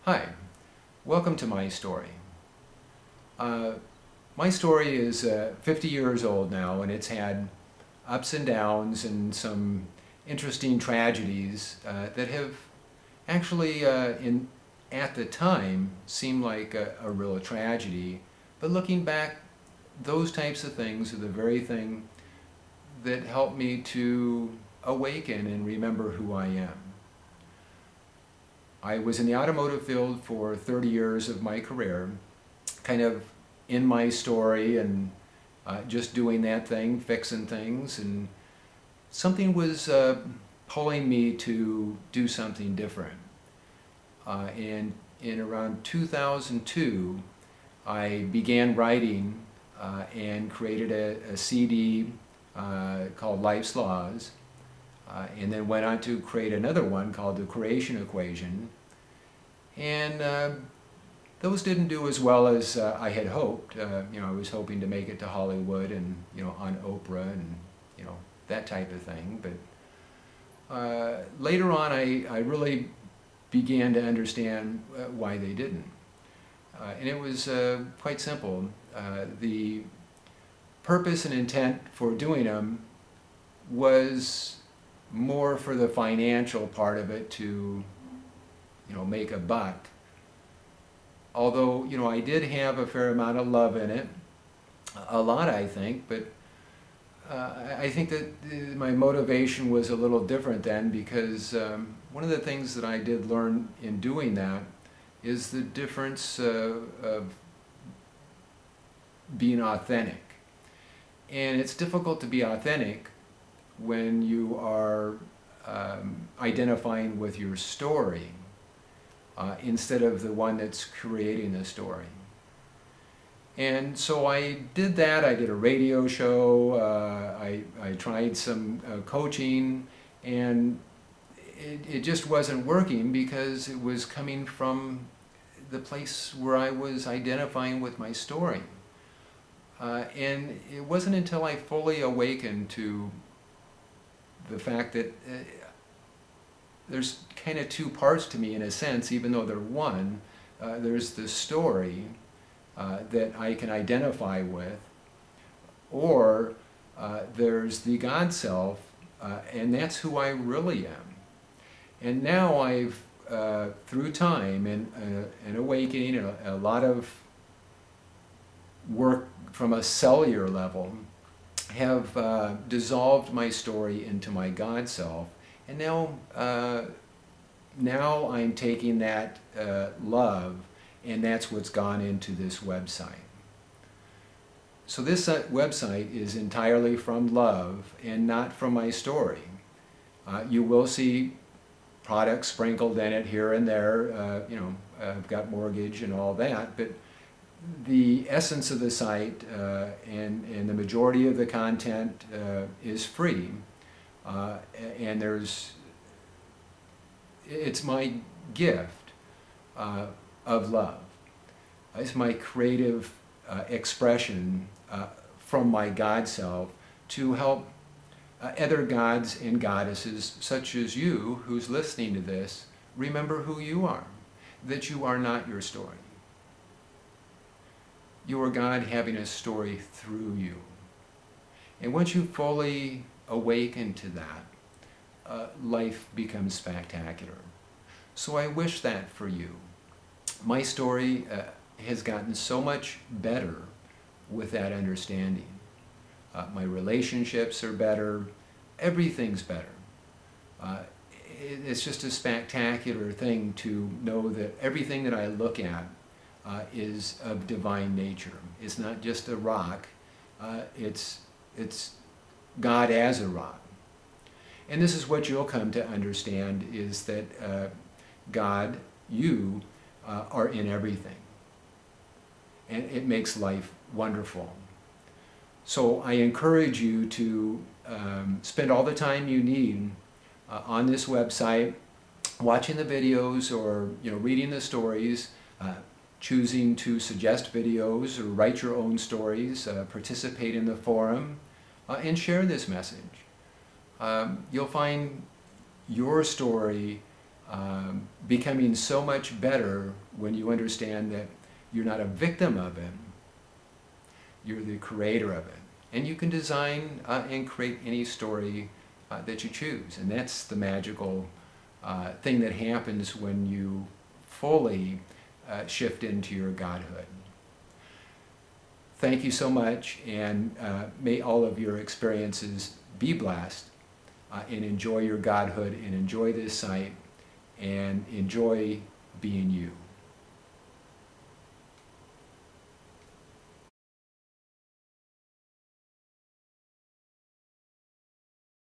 Hi, welcome to my story. My story is 50 years old now, and it's had ups and downs and some interesting tragedies that have actually, at the time, seemed like a real tragedy. But looking back, those types of things are the very thing that helped me to awaken and remember who I am. I was in the automotive field for 30 years of my career, kind of in my story and just doing that thing, fixing things, and something was pulling me to do something different. And in around 2002, I began writing and created a CD called Life's Laws, and then went on to create another one called The Creation Equation. And those didn't do as well as I had hoped. I was hoping to make it to Hollywood and, on Oprah and, that type of thing. But later on, I really began to understand why they didn't. And it was quite simple. The purpose and intent for doing them was more for the financial part of it to, make a buck. Although, I did have a fair amount of love in it, a lot I think, but I think that my motivation was a little different then, because one of the things that I did learn in doing that is the difference of being authentic. And it's difficult to be authentic when you are identifying with your story instead of the one that's creating the story. And so I did that. I did a radio show, I tried some coaching, and it just wasn't working because it was coming from the place where I was identifying with my story. And it wasn't until I fully awakened to the fact that there's kind of two parts to me in a sense, even though they're one. There's the story that I can identify with, or there's the God self, and that's who I really am. And now I've, through time and awakening, a lot of work from a cellular level, have dissolved my story into my God self, and now I'm taking that love, and that's what's gone into this website. So this website is entirely from love and not from my story. You will see products sprinkled in it here and there. I've got mortgage and all that, but the essence of the site and the majority of the content is free, and it's my gift of love. It's my creative expression from my God self to help other gods and goddesses such as you who's listening to this remember who you are, that you are not your story. You are God having a story through you. And once you fully awaken to that, life becomes spectacular. So I wish that for you. My story has gotten so much better with that understanding. My relationships are better. Everything's better. It's just a spectacular thing to know that everything that I look at is of divine nature. It's not just a rock, it's God as a rock. And this is what you'll come to understand, is that God, you, are in everything. And it makes life wonderful. So I encourage you to spend all the time you need on this website, watching the videos or reading the stories, choosing to suggest videos or write your own stories, participate in the forum, and share this message. You'll find your story becoming so much better when you understand that you're not a victim of it, you're the creator of it. And you can design and create any story that you choose. And that's the magical thing that happens when you fully shift into your Godhood. Thank you so much, and may all of your experiences be blessed, and enjoy your Godhood, and enjoy this site, and enjoy being you.